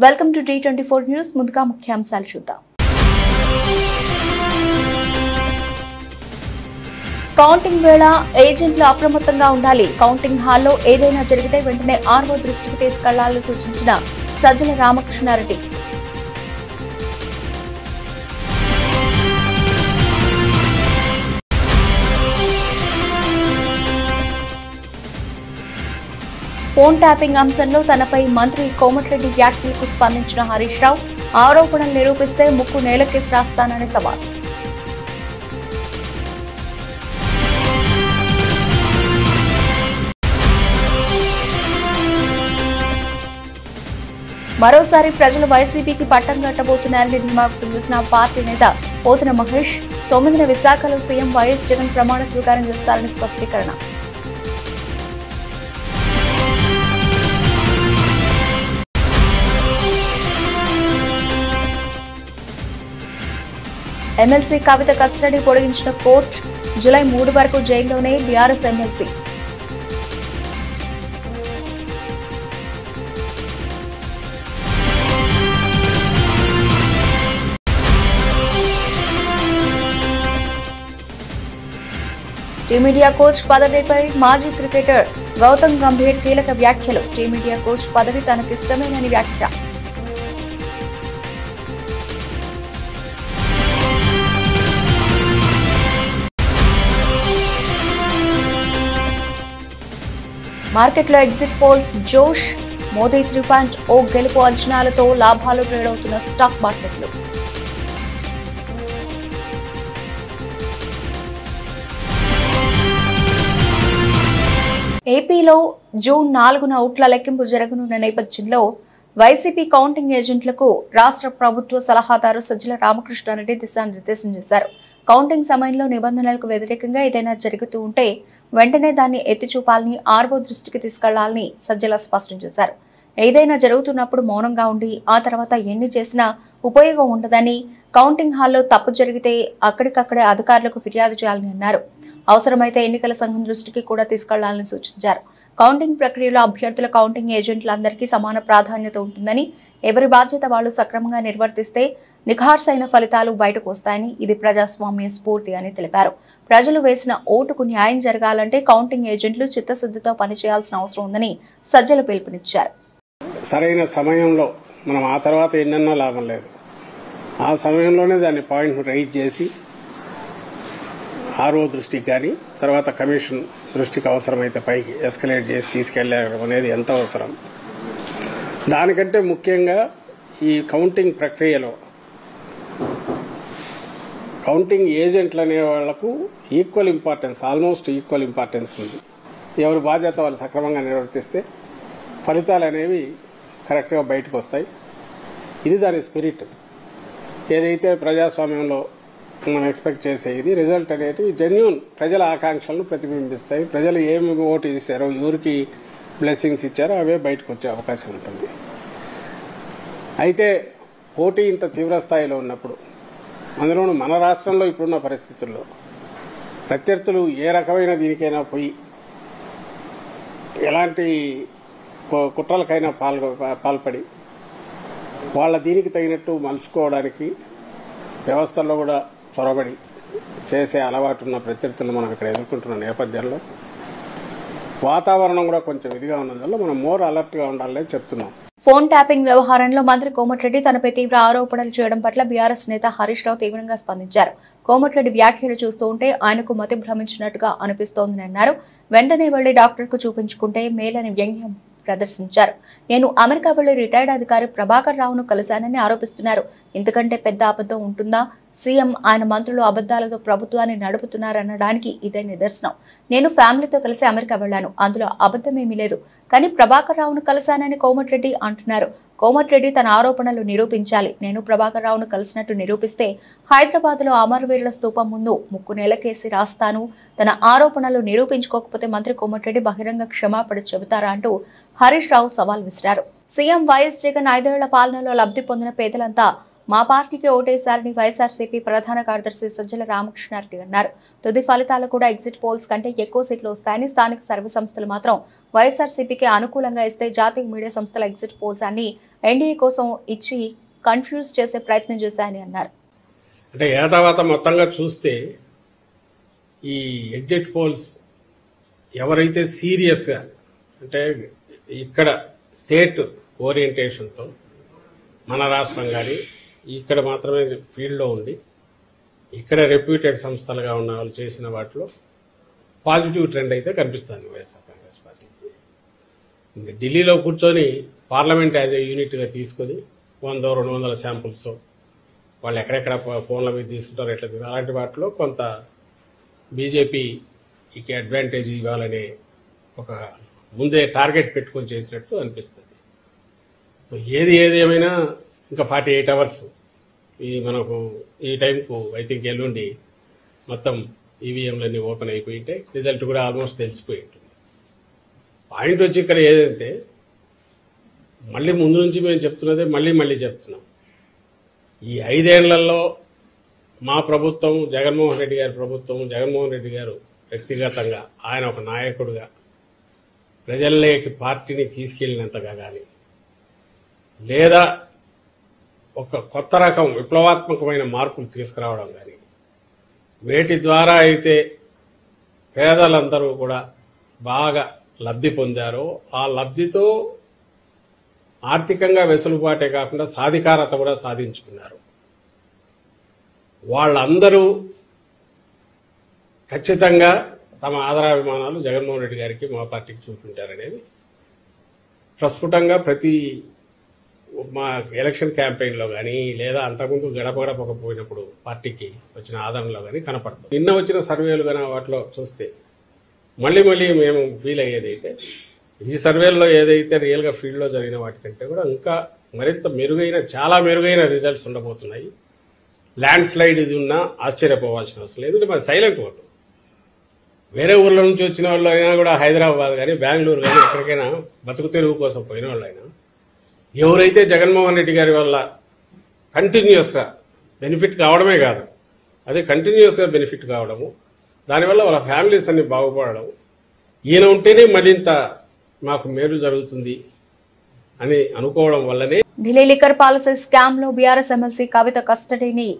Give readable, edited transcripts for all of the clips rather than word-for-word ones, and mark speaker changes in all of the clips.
Speaker 1: Welcome to D24 news. ముందుగా ముఖ్యాంశాలు చూద్దాం. కౌంటింగ్ వేళ ఏజెంట్లు అప్రమత్తంగా ఉండాలి. కౌంటింగ్ హాల్లో ఏదైనా జరిగితే వెంటనే ఆర్ఓ దృష్టికి తీసుకెళ్లాలని సూచించిన సజ్జల రామకృష్ణారెడ్డి. ఫోన్ ట్యాపింగ్ అంశంలో తనపై మంత్రి కోమటిరెడ్డి వ్యాఖ్యలకు స్పందించిన హరీష్ రావు, ఆరోపణలు నిరూపిస్తే ముక్కు నేలకేసి రాస్తానని సవాల్. మరోసారి ప్రజలు వైసీపీకి పట్టం కట్టబోతున్నారని ధీమా వ్యక్తం చేసిన పార్టీ నేత పోతున మహేష్, 9న విశాఖలో సీఎం వైఎస్ జగన్ ప్రమాణ స్వీకారం చేస్తారని స్పష్టీకరణ. ఎమ్మెల్సీ కవిత కస్టడీ పొడిగించిన కోర్టు, జూలై 3 వరకు జైల్లోనే బీఆర్ఎస్ ఎమ్మెల్సీ. టీమిండియా కోచ్ పదవిపై మాజీ క్రికెటర్ గౌతమ్ గంభీర్ కీలక వ్యాఖ్యలు. టీమిండియా కోచ్ పదవి తనకిష్టమేనని వ్యాఖ్య. మార్కెట్లో ఎగ్జిట్ పోల్స్ జోష్, మోదీ 3.0 గెలుపు అంచనాలతో లాభాలు ట్రేడ్ అవుతున్న స్టాక్ మార్కెట్లు. ఏపీలో జూన్ 4న ఓట్ల లెక్కింపు జరగనున్న నేపథ్యంలో వైసీపీ కౌంటింగ్ ఏజెంట్లకు రాష్ట్ర ప్రభుత్వ సలహాదారు సజ్జల రామకృష్ణారెడ్డి దిశానిర్దేశం చేశారు. కౌంటింగ్ సమయంలో నిబంధనలకు వ్యతిరేకంగా ఏదైనా జరుగుతూ ఉంటే వెంటనే దాన్ని ఎత్తి చూపాలని, ఆర్ఓ దృష్టికి తీసుకెళ్లాలని సజ్జల స్పష్టం చేశారు. ఏదైనా జరుగుతున్నప్పుడు మౌనంగా ఉండి ఆ తర్వాత ఎన్ని చేసినా ఉపయోగం ఉండదని, కౌంటింగ్ హాల్లో తప్పు జరిగితే అక్కడికక్కడే అధికారులకు ఫిర్యాదు చేయాలని అన్నారు. అవసరమైతే ఎన్నికల సంఘం దృష్టికి కూడా తీసుకెళ్లాలని సూచించారు. కౌంటింగ్ ప్రక్రియలో అభ్యర్థుల కౌంటింగ్ ఏజెంట్లందరికీ సమాన ప్రాధాన్యత ఉంటుందని, ఎవరి బాధ్యత వాళ్లు సక్రమంగా నిర్వర్తిస్తే నిఖార్సైన ఫలితాలు బయటకు వస్తాయని, ఇది ప్రజాస్వామ్య స్ఫూర్తి అని తెలిపారు. ప్రజలు వేసిన ఓటుకు న్యాయం జరగాలంటే కౌంటింగ్ ఏజెంట్లు చిత్తశుద్ధితో పనిచేయాల్సిన అవసరం ఉందని సజ్జల పిలుపునిచ్చారు.
Speaker 2: సరైన సమయంలో మనం ఆ తర్వాత ఎన్నన్నా లాభం లేదు. ఆ సమయంలోనే దాన్ని పాయింట్ రైజ్ చేసి ఆర్ఓ దృష్టికి కానీ తర్వాత కమిషన్ దృష్టికి అవసరమైతే పైకి ఎస్కలేట్ చేసి తీసుకెళ్లడం అనేది ఎంత అవసరం. దానికంటే ముఖ్యంగా ఈ కౌంటింగ్ ప్రక్రియలో కౌంటింగ్ ఏజెంట్లు అనే వాళ్లకు ఆల్మోస్ట్ ఈక్వల్ ఇంపార్టెన్స్ ఉంది. ఎవరి బాధ్యత వాళ్ళు సక్రమంగా నిర్వర్తిస్తే ఫలితాలు అనేవి కరెక్ట్గా బయటకు వస్తాయి. ఇది దాని స్పిరిట్. ఏదైతే ప్రజాస్వామ్యంలో మనం ఎక్స్పెక్ట్ చేసేది రిజల్ట్ అనేవి జెన్యూన్ ప్రజల ఆకాంక్షలను ప్రతిబింబిస్తాయి. ప్రజలు ఏమి ఓటు ఇస్తారో, ఎవరికి బ్లెస్సింగ్స్ ఇచ్చారో అవే బయటకు వచ్చే అవకాశం ఉంటుంది. అయితే పోటీ ఇంత తీవ్ర స్థాయిలో ఉన్నప్పుడు, అందులోనూ మన రాష్ట్రంలో ఇప్పుడున్న పరిస్థితుల్లో ప్రత్యర్థులు ఏ రకమైన దీనికైనా పోయి ఎలాంటి కుట్రలకైనా పాల్పడి వాళ్ళ దీనికి తగినట్టు మలుచుకోవడానికి వ్యవస్థల్లో కూడా చొరబడి చేసే అలవాటున్న ప్రత్యర్థులు మనం ఇక్కడ ఎదుర్కొంటున్న నేపథ్యంలో వాతావరణం కూడా కొంచెం ఇదిగా ఉన్నందువల్ల మనం మోర్ అలర్ట్గా ఉండాలని చెప్తున్నాం.
Speaker 1: ఫోన్ ట్యాపింగ్ వ్యవహారంలో మంత్రి కోమటిరెడ్డి తనపై తీవ్ర ఆరోపణలు చేయడం పట్ల బీఆర్ఎస్ నేత హరీష్ రావు తీవ్రంగా స్పందించారు. కోమటిరెడ్డి వ్యాఖ్యలు చూస్తూ ఉంటే ఆయనకు మతి భ్రమించినట్టుగా అనిపిస్తోందని అన్నారు. వెంటనే వెళ్లి డాక్టర్కు చూపించుకుంటే మేలని వ్యంగ్యం ప్రదర్శించారు. నేను అమెరికా వెళ్లి రిటైర్డ్ అధికారి ప్రభాకర్ రావును కలిశానని ఆరోపిస్తున్నారు. ఇంతకంటే పెద్ద అబద్ధం ఉంటుందా? సీఎం, ఆయన మంత్రులు అబద్దాలతో ప్రభుత్వాన్ని నడుపుతున్నారనడానికి ఇదే నిదర్శనం. నేను ఫ్యామిలీతో కలిసి అమెరికా వెళ్లాను, అందులో అబద్ధమేమీ లేదు. కానీ ప్రభాకర్ రావును కలిశానని కోమటిరెడ్డి అంటున్నారు. కోమటిరెడ్డి తన ఆరోపణలు నిరూపించాలి. నేను ప్రభాకర్ రావును కలిసినట్టు నిరూపిస్తే హైదరాబాద్ లో అమరవీరుల స్తూపం ముందు ముక్కు నేలకేసి రాస్తాను. తన ఆరోపణలు నిరూపించుకోకపోతే మంత్రి కోమటిరెడ్డి బహిరంగ క్షమాపణ చెబుతారా అంటూ హరీష్ రావు సవాల్ విసిరారు. సీఎం వైఎస్ జగన్ 5 ఏళ్ల పాలనలో లబ్ధి పొందిన పేదలంతా మా పార్టీకి ఓటేశారని వైఎస్ఆర్సీపీ ప్రధాన కార్యదర్శి సజ్జల రామకృష్ణారెడ్డి అన్నారు. తుది ఫలితాలు కూడా ఎగ్జిట్ పోల్స్ కంటే ఎక్కువ సీట్లు వస్తాయని, స్థానిక సర్వే సంస్థలు మాత్రం వైఎస్ఆర్సీపీకి అనుకూలంగా ఇస్తే జాతీయ మీడియా సంస్థల ఎగ్జిట్ పోల్స్ అన్ని ఎన్డీఏ కోసం ఇచ్చి కన్ఫ్యూజ్ చేసే ప్రయత్నం చేశాయని అన్నారు.
Speaker 2: అంటే ఏటావాత మొత్తంగా చూస్తే ఈ ఎగ్జిట్ పోల్స్ ఎవరైతే సీరియస్గా అంటే ఇక్కడ స్టేట్ ఓరియంటేషన్తో మన రాష్ట్రం కానీ ఇక్కడ మాత్రమే ఫీల్డ్లో ఉండి ఇక్కడ రెప్యూటెడ్ సంస్థలుగా ఉన్న వాళ్ళు చేసిన వాటిలో పాజిటివ్ ట్రెండ్ అయితే కనిపిస్తుంది వైఎస్ఆర్ కాంగ్రెస్ పార్టీకి. ఢిల్లీలో కూర్చొని పార్లమెంట్ యాజ్ ఏ యూనిట్గా తీసుకొని 100-200 శాంపుల్స్ వాళ్ళు ఎక్కడెక్కడ ఫోన్ల మీద తీసుకుంటారో ఎట్లా అలాంటి వాటిలో కొంత బీజేపీకి అడ్వాంటేజ్ ఇవ్వాలనే ఒక ముందే టార్గెట్ పెట్టుకొని చేసినట్టు అనిపిస్తుంది. సో ఏది ఏమైనా ఇంకా 48 అవర్స్ మనకు ఈ టైంకు ఐ థింక్ ఎల్లుండి మొత్తం ఈవీఎంలన్నీ ఓపెన్ అయిపోయింటే రిజల్ట్ కూడా ఆల్మోస్ట్ తెలిసిపోయి ఉంటుంది. పాయింట్ వచ్చి ఇక్కడ ఏదంటే మళ్ళీ ముందు నుంచి మేము చెప్తున్నదే మళ్ళీ చెప్తున్నాం. ఈ 5 ఏళ్లలో మా ప్రభుత్వం, జగన్మోహన్ రెడ్డి గారి ప్రభుత్వం, జగన్మోహన్ రెడ్డి గారు వ్యక్తిగతంగా ఆయన ఒక నాయకుడిగా ప్రజల్లోకి పార్టీని తీసుకెళ్లినంతగా కానీ లేదా ఒక కొత్త రకం విప్లవాత్మకమైన మార్పులు తీసుకురావడం కానీ వేటి ద్వారా అయితే పేదలందరూ కూడా బాగా లబ్ధి పొందారో ఆ లబ్ధితో ఆర్థికంగా వెసులుబాటే కాకుండా సాధికారత కూడా సాధించుకున్నారు. వాళ్ళందరూ ఖచ్చితంగా తమ ఆదరాభిమానాలు జగన్మోహన్ రెడ్డి గారికి, మా పార్టీకి చూపించారనేది ప్రస్ఫుటంగా ప్రతి మా ఎలక్షన్ క్యాంపెయిన్లో కానీ లేదా అంతకుముందు గడపకపోయినప్పుడు పార్టీకి వచ్చిన ఆదరణలో కానీ కనపడుతుంది. నిన్న వచ్చిన సర్వేలు కానీ వాటిలో చూస్తే మళ్ళీ మేము ఫీల్ అయ్యేదైతే ఈ సర్వేల్లో ఏదైతే రియల్గా ఫీల్డ్లో జరిగిన వాటికంటే కూడా ఇంకా మరింత మెరుగైన, చాలా మెరుగైన రిజల్ట్స్ ఉండబోతున్నాయి. ల్యాండ్ స్లైడ్ ఇది ఉన్నా ఆశ్చర్యపోవాల్సిన అవసరం లేదు. మరి సైలెంట్ ఓటు వేరే ఊర్ల నుంచి వచ్చిన వాళ్ళు అయినా కూడా హైదరాబాద్ కానీ బెంగళూరు కానీ ఎక్కడికైనా బతుకు తెరువు కోసం పోయిన వాళ్ళు అయినా ఎవరైతే జగన్మోహన్ రెడ్డి గారి వల్ల కంటిన్యూస్గా బెనిఫిట్ కావడమే కాదు, అది కంటిన్యూస్గా బెనిఫిట్ కావడము, దానివల్ల వాళ్ళ ఫ్యామిలీస్ అన్ని బాగుపడడం, ఈయన ఉంటేనే మరింత మాకు మేలు జరుగుతుంది అని అనుకోవడం వల్లనే
Speaker 1: ఢిల్లీ లిక్కర్ పాలసీ స్కామ్ లో బీఆర్ఎస్ ఎమ్మెల్సీ కవిత కస్టడీని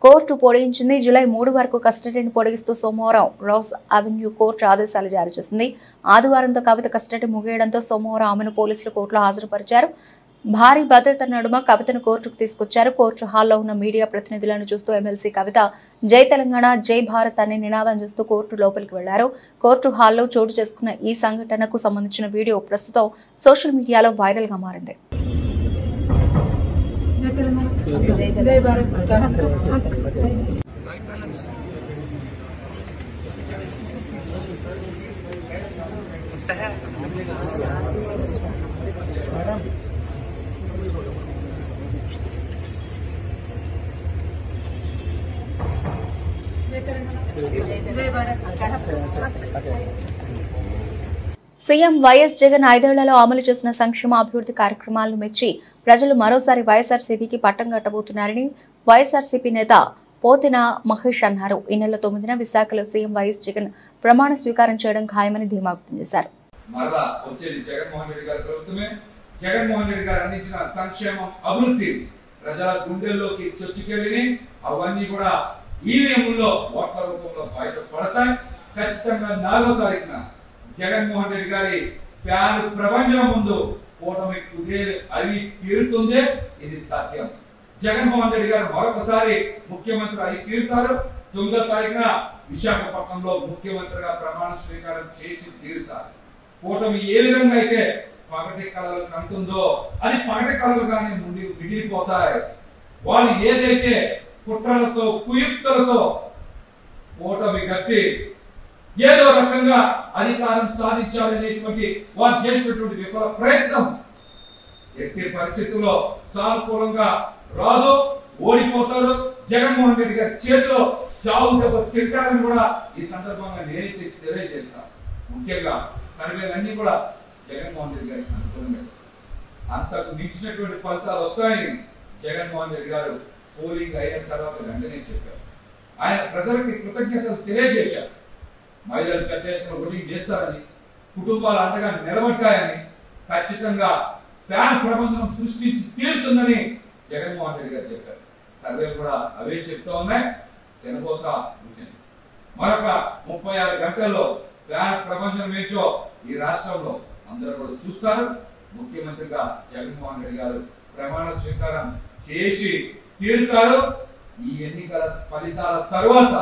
Speaker 1: కోర్టు పొడిగించింది. జూలై 3 వరకు కస్టడీని పొడిగిస్తూ సోమవారం రోజ్ అవెన్యూ కోర్టు ఆదేశాలు జారీ చేసింది. ఆదివారంతో కవిత కస్టడీ ముగియడంతో సోమవారం ఆమెను పోలీసులు కోర్టులో హాజరుపరిచారు. భారీ భద్రత నడుమ కవితను కోర్టుకు తీసుకొచ్చారు. కోర్టు హాల్లో ఉన్న మీడియా ప్రతినిధులను చూస్తూ ఎమ్మెల్సీ కవిత జై తెలంగాణ, జై భారత్ అనే నినాదం చేస్తూ కోర్టు లోపలికి వెళ్లారు. కోర్టు హాల్లో చోటు చేసుకున్న ఈ సంఘటనకు సంబంధించిన వీడియో ప్రస్తుతం సోషల్ మీడియాలో వైరల్ గా మారింది. సీఎం వైఎస్ జగన్ 5 ఏళ్లలో అమలు చేసిన సంక్షేమ అభివృద్ధి కార్యక్రమాలను మెచ్చి ప్రజలు మరోసారి వైఎస్ఆర్సీపీకి పట్టం కట్టబోతున్నారని వైఎస్ఆర్సీపీ నేత పోతిన మహేష్ అన్నారు. ఈ నెల 9న విశాఖలో సీఎం వైఎస్ జగన్ ప్రమాణ స్వీకారం చేయడం ఖాయమని ధీమా వ్యక్తం చేశారు.
Speaker 3: జగన్మోహన్ రెడ్డి గారు అందించిన సంక్షేమం, అభివృద్ధి ప్రజల గుండెల్లోకి చొచ్చుకెళ్ళి అవన్నీ కూడా ఈవీఎంలో ఓట్ల రూపంలో బయటపడతాయి. ఖచ్చితంగా 4వ తారీఖున జగన్మోహన్ రెడ్డి గారి ఫ్యాన్ ప్రపంచం ముందు కూటమి కుదేలు అవి తీరుతుంది. ఇది తథ్యం. జగన్మోహన్ రెడ్డి గారు మరొకసారి ముఖ్యమంత్రి అయి తీరుతారు. 9వ తారీఖున విశాఖపట్నంలో ముఖ్యమంత్రిగా ప్రమాణ స్వీకారం చేసి తీరుతారు. కూటమి ఏ విధంగా అయితే పగటి కళలు కంటుందో అది పగటి కళలుగానే మిగిలిపోతాయి. వాళ్ళు ఏదైతే కుట్రలతో, కుయుక్తులతో కూటమి కట్టి ఏదో రకంగా అధికారం సాధించాలనేటువంటి వారు చేసినటువంటి విఫల ప్రయత్నం ఎట్టి పరిస్థితుల్లో సానుకూలంగా రాదు, ఓడిపోతారు. జగన్మోహన్ రెడ్డి గారి చేతిలో చావు దెబ్బ తింటారని కూడా ఈ సందర్భంగా నేనైతే తెలియజేస్తాను. ముఖ్యంగా సర్వేలన్నీ కూడా జగన్మోహన్ రెడ్డి గారికి అనుకూలంగా అంతకు మించినటువంటి ఫలితాలు వస్తాయని జగన్మోహన్ రెడ్డి గారు పోలింగ్ అయిన తర్వాత వెంటనే చెప్పారు. ఆయన ప్రజలకి కృతజ్ఞతలు తెలియజేశారు. మహిళలు పెద్ద ఎత్తున ఓటింగ్ చేస్తారని, కుటుంబాలు అండగా నిలబడ్డాయని, ఖచ్చితంగా ఫ్యాన్ ప్రబంధనం సృష్టించి తీరుతుందని జగన్మోహన్ రెడ్డి గారు చెప్పారు. సర్వేలు కూడా అవే చెప్తా ఉన్నాయి. తినబోతా వచ్చింది. మరొక 36 గంటల్లో ఫ్యాన్ ప్రబంధనం ఏంటో ఈ రాష్ట్రంలో అందరూ కూడా చూస్తారు. ముఖ్యమంత్రిగా జగన్మోహన్ రెడ్డి గారు ప్రమాణ స్వీకారం చేసి తీరుతారు. ఈ ఎన్నికల ఫలితాల తరువాత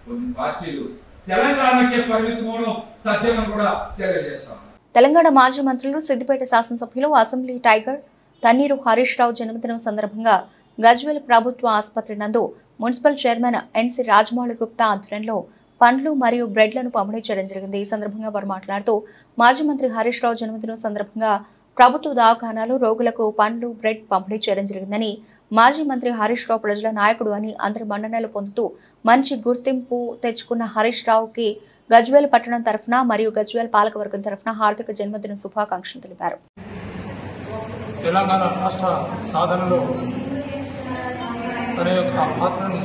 Speaker 3: కొన్ని పార్టీలు తెలంగాణకే పరిమితమవడం తథ్యమని కూడా తెలియజేస్తాం.
Speaker 1: తెలంగాణ మాజీ మంత్రులు సిద్దిపేట శాసనసభ్యులు అసెంబ్లీ టైగర్ తన్నీరు హరీష్ రావు జన్మదినం సందర్భంగా గజ్వేల్ ప్రభుత్వ ఆసుపత్రి నందు మున్సిపల్ చైర్మన్ ఎన్సి రాజమౌళి గుప్తా ఆధ్వర్యంలో పండ్లు మరియు బ్రెడ్లను పంపిణీ చేయడం జరిగింది. ఈ సందర్భంగా వారు మాట్లాడుతూ మాజీ మంత్రి హరీష్ రావు జన్మదినం సందర్భంగా ప్రభుత్వ దవాఖానాలు రోగులకు పండ్లు బ్రెడ్ పంపిణీ చేయడం జరిగిందని, మాజీ మంత్రి హరీష్ రావు ప్రజల నాయకుడు అని అందరి మన్ననలు పొందుతూ మంచి గుర్తింపు తెచ్చుకున్న హరీష్ రావుకి గజ్వేల్ పట్టణం తరఫున మరియు గజ్వేల్ పాలకవర్గం తరఫున హార్దిక జన్మదిన శుభాకాంక్షలు తెలిపారు.
Speaker 4: తెలంగాణ రాష్ట్ర సాధనలో తన యొక్క పాత్రను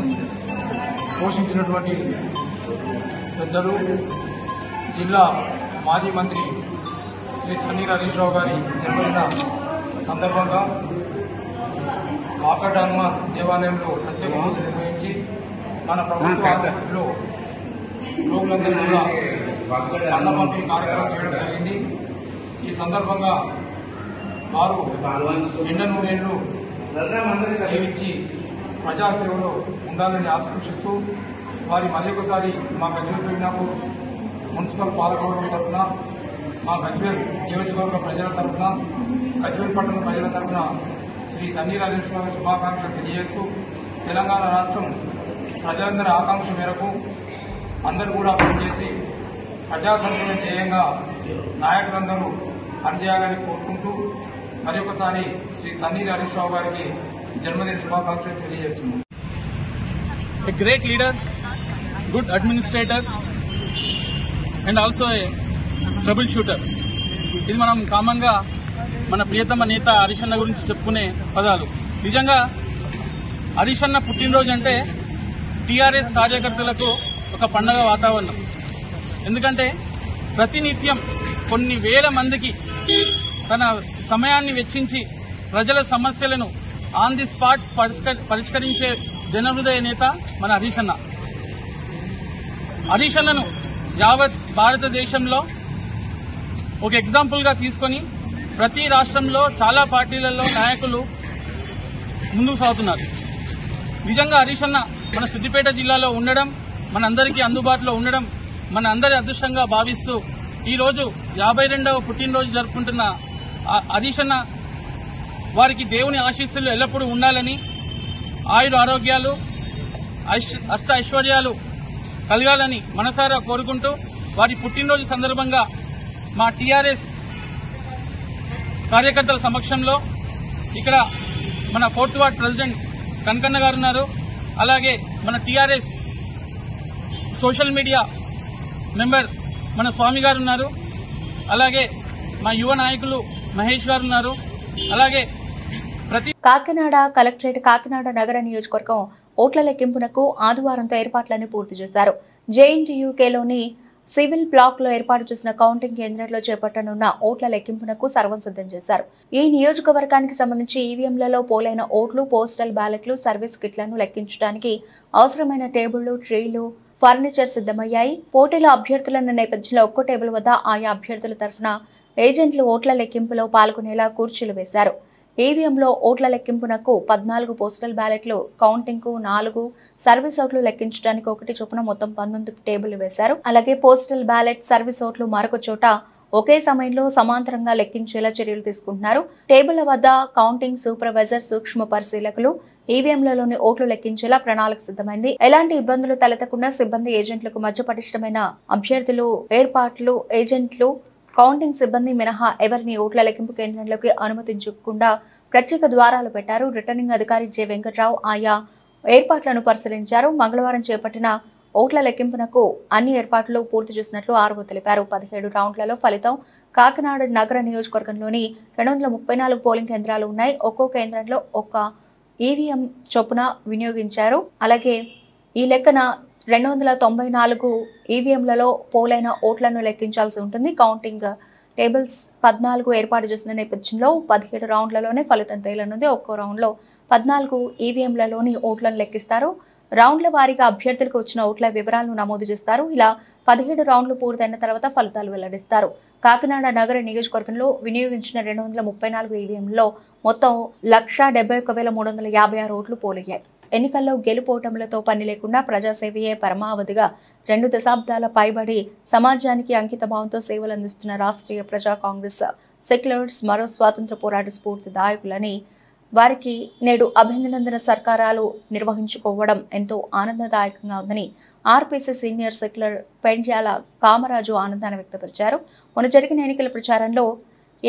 Speaker 4: పోషించినటువంటి పెద్దలు జిల్లా మాజీ మంత్రి శ్రీ తన్నీరు హరీష్ రావు గారి జన్మదిన సందర్భంగా కాకడ హనుమాన్ దేవాలయంలో ప్రత్యేక పూజ నిర్వహించి మన ప్రభుత్వ ఆసుపత్రిలో రోగులందరూ కూడా అన్న పంపిణీ కార్యక్రమం చేయడం జరిగింది. ఈ సందర్భంగా వారు నిండు నూరేళ్లు జీవించి ప్రజాసేవలో ఉండాలని ఆకాంక్షిస్తూ వారి మళ్ళీ ఒకసారి మా గజ్వేల్ పెరిగినప్పుడు మున్సిపల్ పాలకవర్గం తరఫున, మా గజ్వేల్ నియోజకవర్గ ప్రజల తరఫున, గజ్వేల్ పట్టణ ప్రజల తరఫున శ్రీ తన్నీరు హరీష్ రావు శుభాకాంక్షలు తెలియజేస్తూ తెలంగాణ రాష్ట్రం ప్రజలందరి ఆకాంక్ష మేరకు అందరూ కూడా పనిచేసి ప్రజా సంక్షేమ ధ్యేయంగా నాయకులందరూ పనిచేయాలని కోరుకుంటూ మరి ఒకసారి శ్రీ తన్నీరు హరీష్ రావు గారికి జన్మదిన శుభాకాంక్షలు తెలియజేస్తున్నాం.
Speaker 5: A great leader, good administrator and also a troubleshooter. ఇది మనం కామన్ గా మన ప్రియతమ నేత హరీష్ అన్న గురించి చెప్పుకునే పదాలు. నిజంగా హరీష్ అన్న పుట్టినరోజు అంటే టీఆర్ఎస్ కార్యకర్తలకు ఒక పండగ వాతావరణం. ఎందుకంటే ప్రతినిత్యం కొన్ని వేల మందికి తన సమయాన్ని వెచ్చించి ప్రజల సమస్యలను ఆన్ ది స్పాట్స్ పరిష్కరించే జనహృదయ నేత మన హరీష్ అన్న. హరీష్ అన్నను యావత్ భారతదేశంలో ఒక ఎగ్జాంపుల్ గా తీసుకొని ప్రతి రాష్ట్రంలో చాలా పార్టీలలో నాయకులు ముందుకు సాగుతున్నారు. నిజంగా హరీష్ అన్న మన సిద్దిపేట జిల్లాలో ఉండడం, మనందరికీ అందుబాటులో ఉండడం మన అందరి అదృష్టంగా భావిస్తూ ఈరోజు 52వ పుట్టినరోజు జరుపుకుంటున్న హరీష్ అన్న వారికి దేవుని ఆశీస్సులు ఎల్లప్పుడూ ఉండాలని, ఆయుర ఆరోగ్యాలు అష్ట ఐశ్వర్యాలు కలగాలని మనసారా కోరుకుంటూ వారి పుట్టినరోజు సందర్భంగా మా టీఆర్ఎస్ కార్యకర్తల సమక్షంలో ఇక్కడ మన 4th వార్డ్ ప్రెసిడెంట్ కనకన్న గారు ఉన్నారు. అలాగే మన టీఆర్ఎస్ సోషల్ మీడియా మెంబర్ మన స్వామి గారు ఉన్నారు. అలాగే మా యువ నాయకులు మహేష్ గారు ఉన్నారు. అలాగే
Speaker 1: కాకినాడ కలెక్టరేట్ కాకినాడ నగర నియోజకవర్గం ఓట్ల లెక్కింపునకు ఆదివారంతో ఏర్పాట్లన్నీ పూర్తి చేశారు. జేఎన్టీయూకేలోని సివిల్ బ్లాక్ లో ఏర్పాటు చేసిన కౌంటింగ్ కేంద్రంలో చేపట్టనున్న ఓట్ల లెక్కింపునకు సర్వం సిద్ధం చేశారు. ఈ నియోజకవర్గానికి సంబంధించి ఈవీఎంలలో పోలైన ఓట్లు, పోస్టల్ బ్యాలెట్లు, సర్వీస్ కిట్లను లెక్కించడానికి అవసరమైన టేబుళ్లు, ట్రీలు, ఫర్నిచర్ సిద్ధమయ్యాయి. పోటీల అభ్యర్థులన్న నేపథ్యంలో ఒక్కో టేబుల్ వద్ద ఆయా అభ్యర్థుల తరఫున ఏజెంట్లు ఓట్ల లెక్కింపులో పాల్గొనేలా కుర్చీలు వేశారు. ఈవీఎంలో ఓట్ల లెక్కింపునకు 14 పోస్టల్ బ్యాలెట్లు, కౌంటింగ్కు 4, సర్వీస్ ఓట్లు లెక్కించడానికి 1 చొప్పున మొత్తం 19 టేబుళ్లు వేశారు. అలాగే పోస్టల్ బ్యాలెట్, సర్వీస్ ఓట్లు మరొక చోట ఒకే సమయంలో సమాంతరంగా లెక్కించేలా చర్యలు తీసుకుంటున్నారు. టేబుళ్ల వద్ద కౌంటింగ్ సూపర్వైజర్, సూక్ష్మ పరిశీలకులు ఈవీఎంలలోని ఓట్లు లెక్కించేలా ప్రణాళిక సిద్ధమైంది. ఎలాంటి ఇబ్బందులు తలెత్తకుండా సిబ్బంది, ఏజెంట్లకు మధ్య పటిష్టమైన అభ్యర్థులు ఏర్పాట్లు, ఏజెంట్లు, కౌంటింగ్ సిబ్బంది మినహా ఎవరిని ఓట్ల లెక్కింపు కేంద్రంలోకి అనుమతించకుండా ప్రత్యేక ద్వారాలు పెట్టారు. రిటర్నింగ్ అధికారి జె వెంకట్రావు ఆయా ఏర్పాట్లను పరిశీలించారు. మంగళవారం చేపట్టిన ఓట్ల లెక్కింపునకు అన్ని ఏర్పాట్లు పూర్తి చేసినట్లు ఆర్వో తెలిపారు. 17 రౌండ్లలో ఫలితం కాకినాడ నగర నియోజకవర్గంలోని 234 పోలింగ్ కేంద్రాలు ఉన్నాయి. ఒక్కో కేంద్రంలో ఒక ఈవీఎం చొప్పున వినియోగించారు. అలాగే ఈ లెక్కన 294 ఈవీఎంలలో పోలైన ఓట్లను లెక్కించాల్సి ఉంటుంది. కౌంటింగ్ టేబుల్స్ 14 ఏర్పాటు చేసిన నేపథ్యంలో 17 రౌండ్లలోనే ఫలితం తేలనుంది. ఒక్కో రౌండ్లో 14 ఈవీఎంలలోని ఓట్లను లెక్కిస్తారు. రౌండ్ల వారీగా అభ్యర్థులకు వచ్చిన ఓట్ల వివరాలను నమోదు చేస్తారు. ఇలా 17 రౌండ్లు పూర్తయిన తర్వాత ఫలితాలు వెల్లడిస్తారు. కాకినాడ నగర నియోజకవర్గంలో వినియోగించిన 234 ఈవీఎంలలో మొత్తం 171,356 ఓట్లు పోలయ్యాయి. ఎన్నికల్లో గెలుపోటములతో పని లేకుండా ప్రజాసేవయే పరమావధిగా 2 దశాబ్దాల పైబడి సమాజానికి అంకిత భావంతో సేవలు అందిస్తున్న రాష్ట్రీయ ప్రజా కాంగ్రెస్ సెక్యులర్స్ మరో స్వాతంత్ర పోరాట స్ఫూర్తి దాయకులని వారికి నేడు అభినందన సర్కారాలు నిర్వహించుకోవడం ఎంతో ఆనందదాయకంగా ఉందని RPC senior secular Pendyala Kamaraju ఆనందాన్ని వ్యక్తపరిచారు. మొన్న జరిగిన ఎన్నికల ప్రచారంలో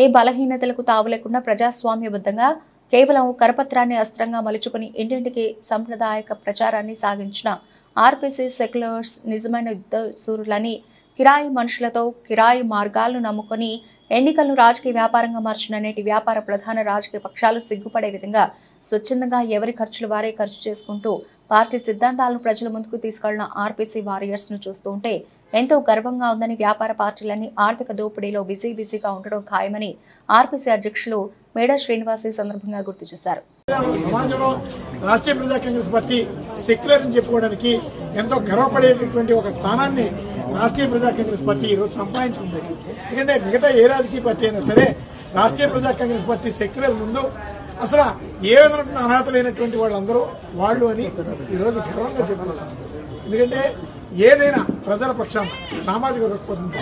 Speaker 1: ఏ బలహీనతలకు తావు లేకుండా ప్రజాస్వామ్యబద్ధంగా కేవలం కరపత్రాన్ని అస్త్రంగా మలుచుకుని ఇంటింటికి సాంప్రదాయక ప్రచారాన్ని సాగించిన ఆర్పీసీ సెక్యులర్స్ నిజమైన యుద్ధ సూరులని కిరాయి మనుషులతో కిరాయి మార్గాలను నమ్ముకొని ఎన్నికలను రాజకీయ వ్యాపారంగా మార్చిన నేటి వ్యాపార ప్రధాన రాజకీయ పక్షాలు సిగ్గుపడే విధంగా స్వచ్ఛందంగా ఎవరి ఖర్చులు వారే ఖర్చు చేసుకుంటూ పార్టీ సిద్ధాంతాలను ప్రజల ముందుకు తీసుకెళ్లిన ఆర్పీసీ వారియర్స్ ను చూస్తూ ఉంటే ఎంతో గర్వంగా ఉందని, వ్యాపార పార్టీలన్నీ ఆర్థిక దోపిడీలో బిజీగా ఉండడం ఖాయమని ఆర్పీసీ అధ్యక్షులు మేడా శ్రీనివాస్ ఈ సందర్భంగా గుర్తు చేశారు.
Speaker 6: సమాజంలో రాష్ట్రీయ ప్రజా కాంగ్రెస్ పార్టీ సెక్యులర్ అని చెప్పుకోవడానికి ఎంతో గర్వపడేటటువంటి ఒక స్థానాన్ని రాష్ట్రీయ ప్రజా కాంగ్రెస్ పార్టీ ఈరోజు సంపాదించుకుంది. ఎందుకంటే మిగతా ఏ రాజకీయ పార్టీ అయినా సరే రాష్ట్రీయ ప్రజా కాంగ్రెస్ పార్టీ సెక్యులర్ ముందు అసలు ఏ విధమైన అర్హత లేనటువంటి వాళ్ళందరూ వాళ్ళు అని ఈరోజు గర్వంగా చెప్పుకోవచ్చు. ఎందుకంటే ఏదైనా ప్రజల పక్షాన సామాజిక దృక్పథంతో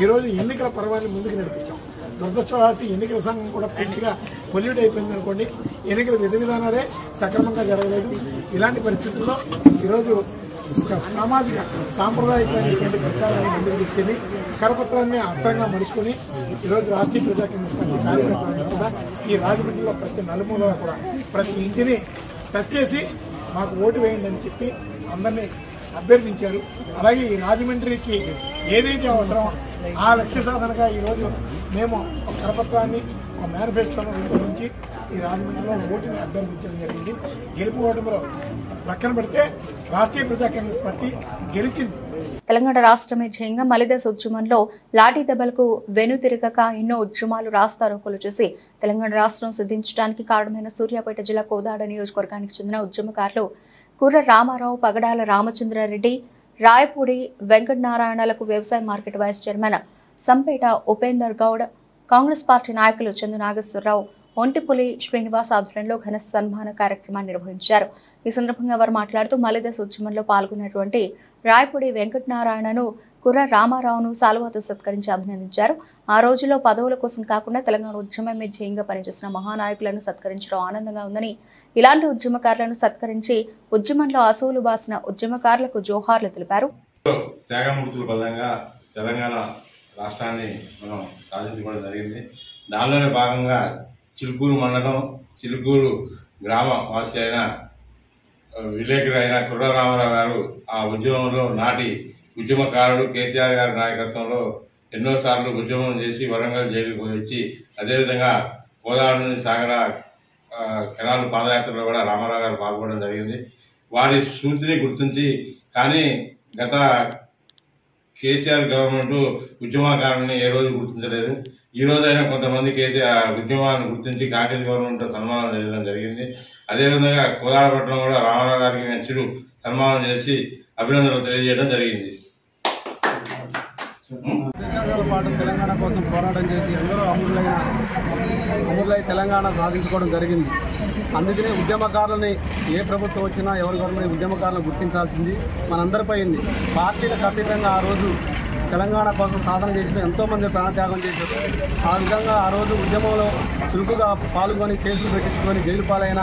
Speaker 6: ఈరోజు ఎన్నికల పర్వాన్ని ముందుకు నడిపించాం. దురదృష్టవశాత్తు ఎన్నికల సంఘం కూడా పూర్తిగా పొల్యూట్ అయిపోయింది అనుకోండి. ఎన్నికల విధి విధానాలే సక్రమంగా జరగలేదు. ఇలాంటి పరిస్థితుల్లో ఈరోజు ఒక సామాజిక సాంప్రదాయకమైనటువంటి ప్రచారాన్ని ముందుకు తీసుకెళ్లి కరపత్రాన్ని అస్త్రంగా మలుచుకొని ఈరోజు రాష్ట్రీయ ప్రజా కాంగ్రెస్ పార్టీ కార్యకర్తలను కూడా ఈ రాజమండ్రిలో ప్రతి నలుమూలలో కూడా ప్రతి ఇంటిని టచ్ చేసి మాకు ఓటు వేయండి అని చెప్పి అందరినీ అభ్యర్థించారు. అలాగే ఈ రాజమండ్రికి ఏదైతే అవసరమో ఆ లక్ష్య సాధనగా ఈరోజు మేము ఒక కరపత్రాన్ని ఒక మేనిఫెస్టోను రూపొందించి ఈ రాజమండ్రిలో ఓటుని అభ్యర్థించడం జరిగింది. గెలుపు ఓటమిలో పక్కన పెడితే రాష్ట్రీయ ప్రజా కాంగ్రెస్ పార్టీ గెలిచింది.
Speaker 1: తెలంగాణ రాష్ట్రమే ధ్యేయంగా మలిదశ ఉద్యమంలో లాఠీ దెబ్బలకు వెనుతిరగక ఎన్నో ఉద్యమాలు రాస్తారోకోలు చేసి తెలంగాణ రాష్ట్రం సిద్ధించడానికి కారణమైన సూర్యాపేట జిల్లా కోదాడ నియోజకవర్గానికి చెందిన ఉద్యమకారులు కుర్ర రామారావు, పగడాల రామచంద్రారెడ్డి, రాయపూడి వెంకటనారాయణలకు వ్యవసాయ market vice chairman Sampeta Upender Goud, Congress party నాయకులు చందు నాగేశ్వరరావు, ఒంటిపులి శ్రీనివాస్ ఆధ్వర్యంలో ఘన సన్మాన కార్యక్రమాన్ని నిర్వహించారు. ఈ సందర్భంగా వారు మాట్లాడుతూ మలిదశ ఉద్యమంలో పాల్గొన్నటువంటి రాయపూడి వెంకటనారాయణను, కుర్ర రామారావును సాల్వాతో సత్కరించి అభినందించారు. ఆ రోజుల్లో పదవుల కోసం కాకుండా తెలంగాణ ఉద్యమమే ధ్యేయంగా పనిచేసిన మహానాయకులను సత్కరించడం ఆనందంగా ఉందని, ఇలాంటి ఉద్యమకారులను సత్కరించి ఉద్యమంలో అసూలు బాసిన ఉద్యమకారులకు జోహార్లు తెలిపారు.
Speaker 7: త్యాగమూర్తుల పదంగా తెలంగాణ రాష్ట్రాన్ని మనం సాధించుకోవడం జరిగింది. దానిలోనే భాగంగా చిలుకూరు మండలం, చిలుకూరు గ్రామ వాసి అయిన విలేకరు అయిన కుర్ర రామారావు గారు ఆ ఉద్యమంలో నాటి ఉద్యమకారుడు కేసీఆర్ గారి నాయకత్వంలో ఎన్నోసార్లు ఉద్యమం చేసి వరంగల్ జైలుకు పోయి వచ్చి, అదేవిధంగా కోదాడ నుంచి సాగర కెనాల్ పాదయాత్రలో కూడా రామారావు గారు పాల్గొనడం జరిగింది. వారి స్ఫూర్తిని గుర్తించి, కానీ గత కేసీఆర్ గవర్నమెంట్ ఉద్యమకారుని ఏ రోజు గుర్తించలేదు. ఈ రోజైనా కొంతమంది కేసీఆర్ ఉద్యమాన్ని గుర్తించి కాంగ్రెస్ గవర్నమెంట్ సన్మానం చేయడం జరిగింది. అదేవిధంగా కోదాడపట్నం కూడా రామారావు గారికి చిరు సన్మానం చేసి అభినందనలు తెలియజేయడం జరిగింది.
Speaker 8: దశాబ్దాల పాటు తెలంగాణ కోసం పోరాటం చేసి ఎందరో అమరులై తెలంగాణ సాధించుకోవడం జరిగింది. అందుకనే ఉద్యమకారులని ఏ ప్రభుత్వం వచ్చినా ఎవరి గవర్నమెంట్ ఉద్యమకారులను గుర్తించాల్సింది మనందరిపై ఉంది. పార్టీలకు అతీతంగా ఆ రోజు తెలంగాణ కోసం సాధన చేసిన ఎంతోమంది ప్రాణత్యాగం చేశారు. ఆ విధంగా ఆ రోజు ఉద్యమంలో చురుకుగా పాల్గొని కేసులు పెట్టించుకొని జైలు పాలైన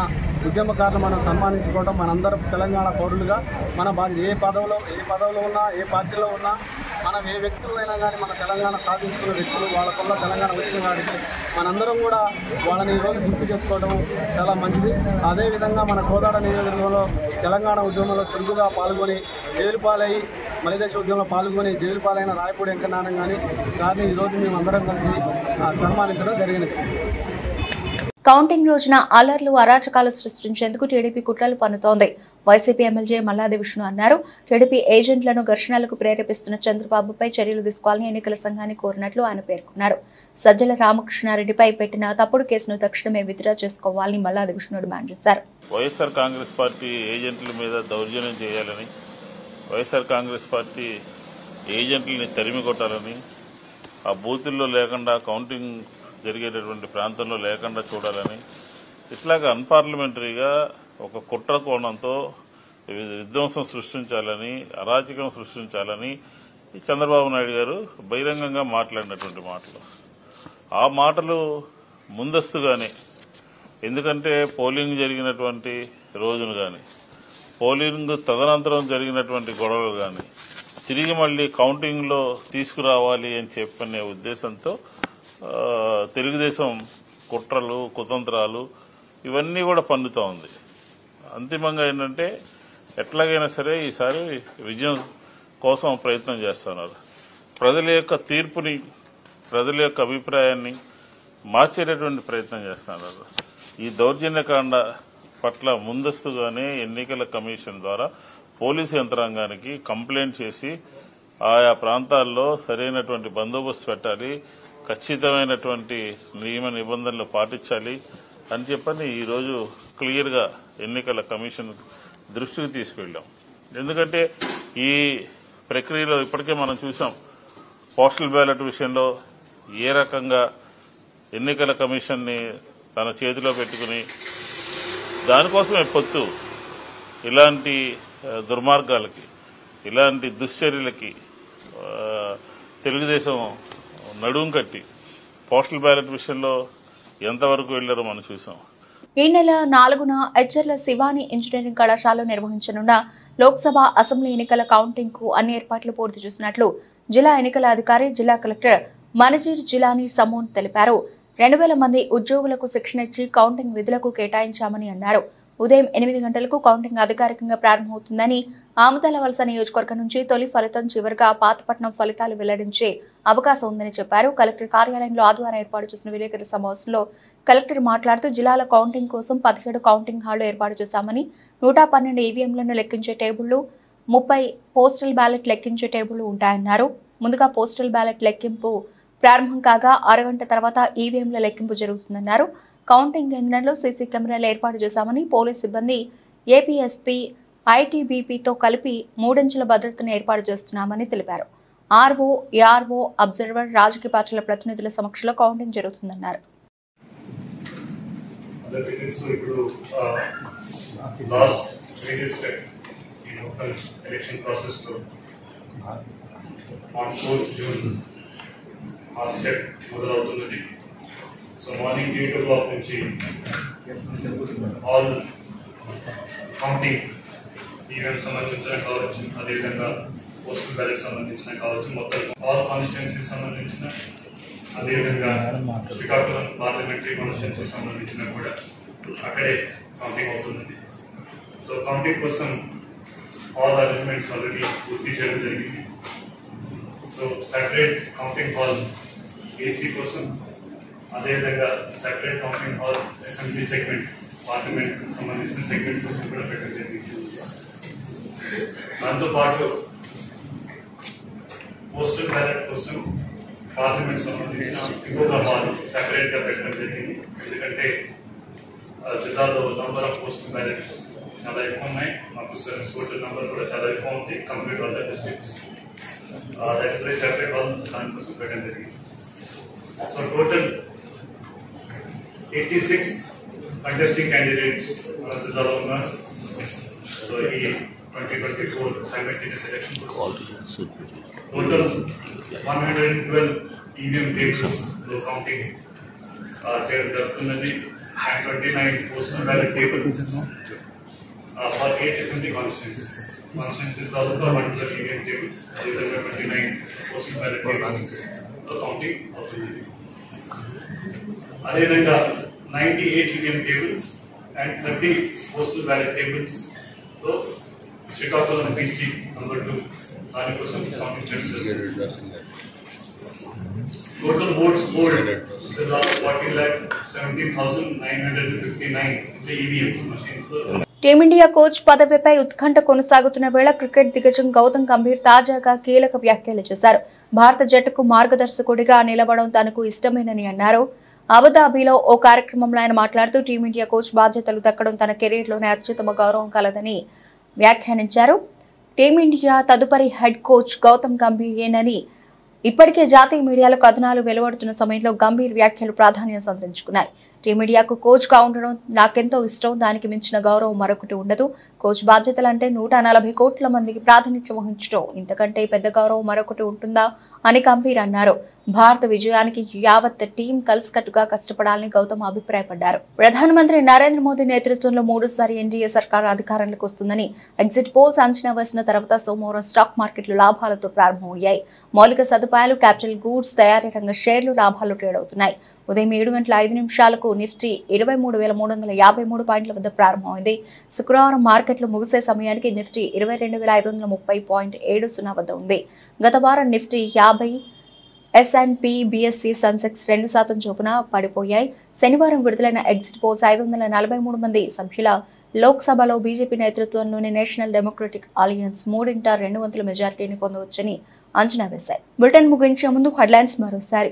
Speaker 8: ఉద్యమకారులు మనం సన్మానించుకోవడం మనందరం తెలంగాణ పౌరులుగా మన బాధ్యత. ఏ పదవిలో ఉన్నా, ఏ పార్టీలో ఉన్నా, మనం ఏ వ్యక్తులైనా కానీ మన తెలంగాణ సాధించుకున్న వ్యక్తులు వాళ్ళ వల్ల తెలంగాణ వచ్చిన వాడికి మనందరం కూడా వాళ్ళని ఈరోజు గుర్తు చేసుకోవడం చాలా మంచిది. అదేవిధంగా మన కోదాడ నియోజకవర్గంలో తెలంగాణ ఉద్యమంలో చురుకుగా పాల్గొని జైలు పాలయ్యి మలిదశ ఉద్యమంలో పాల్గొని జైలు పాలైన రాయపూడి వెంకటనారాయణ గారిని ఈరోజు మేము అందరం కలిసి సన్మానించడం జరిగినది.
Speaker 1: కౌంటింగ్ రోజున అల్లర్లు అరాచకాలు సృష్టించేందుకు టీడీపీ కుట్రలు పన్నుతోంది. వైసీపీ ఎమ్మెల్యే మల్లాది విష్ణు అన్నారు. టీడీపీ ఏజెంట్లను ఘర్షణలకు ప్రేరేపిస్తున్న చంద్రబాబుపై చర్యలు తీసుకోవాలని ఎన్నికల సంఘాన్ని కోరినట్లు ఆయన పేర్కొన్నారు. సజ్జల రామకృష్ణారెడ్డిపై పెట్టిన తప్పుడు కేసును తక్షణమే విత్డ్రా చేసుకోవాలని మల్లాది విష్ణు డిమాండ్ చేశారు.
Speaker 9: వైఎస్ఆర్ కాంగ్రెస్ పార్టీ ఏజెంట్ల మీద దౌర్జన్యం చేయాలని, వైఎస్ఆర్ కాంగ్రెస్ పార్టీ ఏజెంట్లని తరిమి కొట్టాలని, ఆ బూతుల్లో లేకుండా కౌంటింగ్ జరిగేటటువంటి ప్రాంతంలో లేకుండా చూడాలని, ఇట్లాగా అన్పార్లమెంటరీగా ఒక కుట్ర కోణంతో విధ్వంసం సృష్టించాలని, అరాచకం సృష్టించాలని చంద్రబాబు నాయుడు గారు బహిరంగంగా మాట్లాడినటువంటి మాటలు. ఆ మాటలు ముందస్తుగానే, ఎందుకంటే పోలింగ్ జరిగినటువంటి రోజును గాని, పోలింగ్ తదనంతరం జరిగినటువంటి గొడవలు గాని తిరిగి మళ్లీ కౌంటింగ్ లో తీసుకురావాలి అని చెప్పనే ఉద్దేశంతో తెలుగుదేశం కుట్రలు, కుతంత్రాలు ఇవన్నీ కూడా పన్నుతా ఉంది. అంతిమంగా ఏంటంటే ఎట్లాగైనా సరే ఈసారి విజయం కోసం ప్రయత్నం చేస్తున్నారు. ప్రజల యొక్క తీర్పుని, ప్రజల యొక్క అభిప్రాయాన్ని మార్చేటటువంటి ప్రయత్నం చేస్తున్నారు. ఈ దౌర్జన్యకాండ పట్ల ముందస్తుగానే ఎన్నికల కమిషన్ ద్వారా పోలీసు యంత్రాంగానికి కంప్లైంట్ చేసి ఆయా ప్రాంతాల్లో సరైనటువంటి బందోబస్తు పెట్టాలి, ఖచ్చితమైనటువంటి నియమ నిబంధనలు పాటించాలి అని చెప్పని ఈరోజు క్లియర్ గా ఎన్నికల కమిషన్ దృష్టికి తీసుకెళ్లాం. ఎందుకంటే ఈ ప్రక్రియలో ఇప్పటికే మనం చూసాం, పోస్టల్ బ్యాలెట్ విషయంలో ఏ రకంగా ఎన్నికల కమిషన్ ని తన చేతిలో పెట్టుకుని దానికోసమే పొత్తు ఇలాంటి దుర్మార్గాలకి, ఇలాంటి దుశ్చర్యలకి తెలుగుదేశం నడుం కట్టి పోస్టల్ బ్యాలెట్ విషయంలో ఎంతవరకు వెళ్లారో మనం చూసాం.
Speaker 1: ఈ నెల 4న ఎచ్చర్ల శివాని ఇంజనీరింగ్ కళాశాలలో నిర్వహించనున్న లోక్సభ, అసెంబ్లీ ఎన్నికల కౌంటింగ్ కు అన్ని ఏర్పాట్లు పూర్తి చేసినట్లు జిల్లా ఎన్నికల అధికారి, జిల్లా కలెక్టర్ మనజీర్ జిలానీ సమోన్ తెలిపారు. 2000 మంది ఉద్యోగులకు శిక్షణ ఇచ్చి కౌంటింగ్ విధులకు కేటాయించామని అన్నారు. ఉదయం 8 గంటలకు కౌంటింగ్ అధికారికంగా ప్రారంభమవుతుందని, ఆముదాల వలస నియోజకవర్గం నుంచి తొలి ఫలితం చివరిగా పాతపట్నం ఫలితాలు వెల్లడించే అవకాశం ఉందని చెప్పారు. కలెక్టర్ కార్యాలయంలో ఆదివారం ఏర్పాటు చేసిన విలేకరుల సమావేశంలో కలెక్టర్ మాట్లాడుతూ జిల్లాల కౌంటింగ్ కోసం 17 కౌంటింగ్ హాళ్లు ఏర్పాటు చేశామని, 112 ఈవీఎంలను లెక్కించే టేబుళ్లు, 30 పోస్టల్ బ్యాలెట్ లెక్కించే టేబుళ్లు ఉంటాయన్నారు. ముందుగా పోస్టల్ బ్యాలెట్ లెక్కింపు ప్రారంభం కాగా 6 గంటల తర్వాత ఈవీఎంల లెక్కింపు జరుగుతుందన్నారు. కౌంటింగ్ కేంద్రంలో సీసీ కెమెరాలు ఏర్పాటు చేశామని, పోలీస్ సిబ్బంది, ఏపీఎస్పీ, ఐటీబీపీతో కలిపి 3 అంచెల భద్రతను ఏర్పాటు చేస్తున్నామని తెలిపారు. ఆర్ఓ, ఏఆర్ఓ, అబ్జర్వర్, రాజకీయ పార్టీల ప్రతినిధుల సమక్షంలో కౌంటింగ్ జరుగుతుందన్నారు.
Speaker 10: సో మార్నింగ్ 8 o'clock నుంచి ఆల్ కౌంటింగ్ ఈవెంట్ సంబంధించిన కావచ్చు, అదేవిధంగా పోస్టల్ బ్యాలెట్ సంబంధించిన కావచ్చు, మొత్తం ఆల్ కాన్స్టిట్యున్సీస్ సంబంధించిన, అదేవిధంగా శ్రీకాకుళం పార్లమెంటరీ కాన్స్టిట్యున్సీ సంబంధించిన కూడా అక్కడే కౌంటింగ్ అవుతుంది. సో కౌంటింగ్ కోసం ఆల్ అరేంజ్మెంట్స్ ఆల్రెడీ పూర్తి చేయడం జరిగింది. So separate counting hall AC కోసం, అదేవిధంగా separate counting hall assembly segment, parliament సంబంధించిన సెగ్మెంట్ కోసం కూడా పెట్టడం జరిగింది. దాంతో పాటు పోస్టల్ బ్యాలెట్ కోసం పార్లమెంట్ సంబంధించిన ఇంకొక హాల్ సెపరేట్ గా పెట్టడం జరిగింది. ఎందుకంటే జిల్లాలో నంబర్ ఆఫ్ పోస్టల్ బ్యాలెట్స్ చాలా ఎక్కువ ఉన్నాయి, మాకు సర్వీస్ ఓటర్ నంబర్ కూడా చాలా ఎక్కువ ఉంది complete all the districts. That is why separate hall దానికోసం పెట్టడం జరిగింది. సో టోటల్ 86 contesting candidates మన జిల్లాలో ఉన్నారు. సో ఈ 2024 simultaneous election కోసం టోటల్ 112 ఈవీఎం టేబుల్స్ లో కౌంటింగ్ చేయడం జరుగుతున్నది. and 29 postal ballot tables for 8 assembly constituencies. Constituencies also 112 EVM tables, 29 postal ballot tables counting అవుతుంది. అదేవిధంగా 98 EVM tables and 30 postal ballot tables తో శ్రీకాకుళం PC నంబర్ 2 దానికోసం కౌంటింగ్ జరుగుతుంది. Total votes polled So last 40,70,959 the EVMs machines were.
Speaker 1: Team India coach పదవిపై ఉత్కంఠ కొనసాగుతున్న వేళ cricket దిగ్గజం గౌతమ్ గంభీర్ తాజాగా కీలక వ్యాఖ్యలు చేశారు. భారత జట్టుకు మార్గదర్శకుడిగా నిలవడం తనకు ఇష్టమేనని అన్నారు. అబుదాబిలో ఓ కార్యక్రమంలో ఆయన మాట్లాడుతూ టీమిండియా కోచ్ బాధ్యతలు దక్కడం తన కెరీర్లోనే అత్యుత్తమ గౌరవం కలదని వ్యాఖ్యానించారు. టీమిండియా తదుపరి హెడ్ కోచ్ గౌతమ్ గంభీరేనని ఇప్పటికే జాతీయ మీడియాలో కథనాలు వెలువడుతున్న సమయంలో గంభీర్ వ్యాఖ్యలు ప్రాధాన్యం సంతరించుకున్నాయి. టీమిండియాకు కోచ్ గా ఉండడం నాకెంతో ఇష్టం, దానికి మించిన గౌరవం మరొకటి ఉండదు. కోచ్ బాధ్యతలంటే 140 కోట్ల మందికి ప్రాతినిధ్యం వహించడం, ఇంతకంటే పెద్ద గౌరవం మరొకటి ఉంటుందా అని గంభీర్ అన్నారు. భారత విజయానికి యావత్ టీం కలిసికట్టుగా కష్టపడాలని గౌతమ్ అభిప్రాయపడ్డారు. ప్రధానమంత్రి నరేంద్ర మోదీ నేతృత్వంలో 3సారి ఎన్డీఏ సర్కార్ అధికారంలోకి వస్తుందని ఎగ్జిట్ పోల్స్ అంచనా వేసిన తర్వాత సోమవారం స్టాక్ మార్కెట్లు లాభాలతో ప్రారంభమయ్యాయి. మౌలిక సదుపాయాలు, క్యాపిటల్ గూడ్స్ తయారీ రంగ షేర్లు లాభాలు ట్రేడ్ అవుతున్నాయి. ఉదయం 7:05 నిఫ్టీ 23,353 పాయింట్ల వద్ద ప్రారంభమైంది. శుక్రవారం మార్కెట్లు ముగిసే సమయానికి నిఫ్టీ 22,530.70 వద్ద ఉంది. గత వారం నిఫ్టీ 50, S&P, BSE, సెన్సెక్స్ 2% చొప్పున పడిపోయాయి. శనివారం విడుదలైన ఎగ్జిట్ పోల్స్ 543 మంది సభ్యుల లోక్సభలో బీజేపీ నేతృత్వంలోని నేషనల్ డెమోక్రటిక్ అలయన్స్ 3/200 మెజారిటీని పొందవచ్చని అంచనా వేశాయి. బులెటిన్ ముగించే ముందు హెడ్లైన్స్ మరోసారి.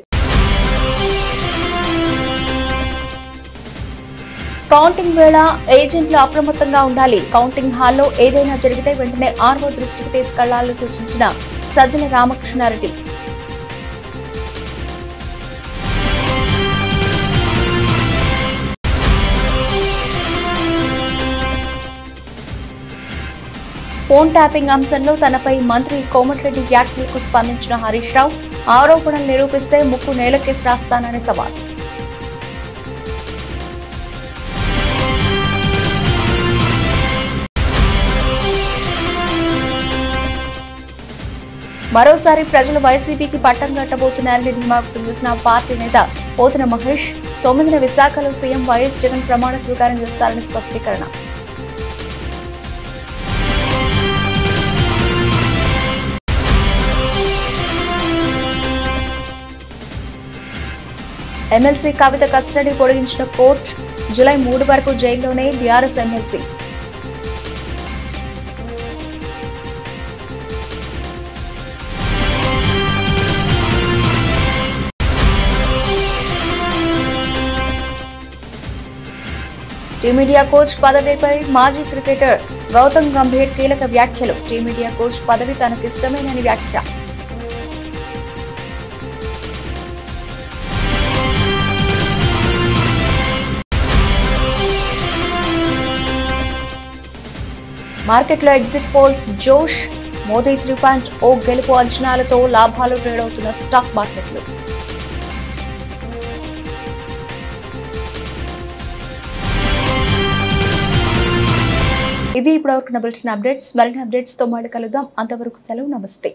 Speaker 1: కౌంటింగ్ వేళ ఏజెంట్లు అప్రమత్తంగా ఉండాలి. కౌంటింగ్ హాల్లో ఏదైనా జరిగితే వెంటనే ఆర్ఓ దృష్టికి తీసుకెళ్లాలని సూచించిన సజ్జల రామకృష్ణారెడ్డి. ఫోన్ ట్యాపింగ్ అంశంలో తనపై మంత్రి కోమటిరెడ్డి వ్యాఖ్యలకు స్పందించిన హరీష్ రావు, ఆరోపణలు నిరూపిస్తే ముక్కు నేలకేసి రాస్తానని సవాల్. మరోసారి ప్రజలు వైసీపీకి పట్టం కట్టబోతున్నారని ధీమా వ్యక్తం చేసిన పార్టీ నేత పోతున మహేష్, 9న విశాఖలో సీఎం వైఎస్ జగన్ ప్రమాణ స్వీకారం చేస్తారని స్పష్టీకరణ. ఎమ్మెల్సీ కవిత కస్టడీ పొడిగించిన కోర్టు, జూలై 3 వరకు జైల్లోనే బీఆర్ఎస్ ఎమ్మెల్సీ. టీమిండియా కోచ్ పదవిపై మాజీ క్రికెటర్ గౌతమ్ గంభీర్ కీలక వ్యాఖ్యలు. టీమిండియా కోచ్ పదవి తనకిష్టమేనని వ్యాఖ్య. మార్కెట్లో ఎగ్జిట్ పోల్స్ జోష్, మోదీ 3.0 గెలుపు అంచనాలతో లాభాలు ట్రేడ్ అవుతున్న స్టాక్ మార్కెట్లు. ఇది ఇప్పటివరకు బులెటిన్ అప్డేట్స్. మరిన్ని అప్డేట్స్ తో మళ్ళీ కలుద్దాం. అంతవరకు సెలవు, నమస్తే.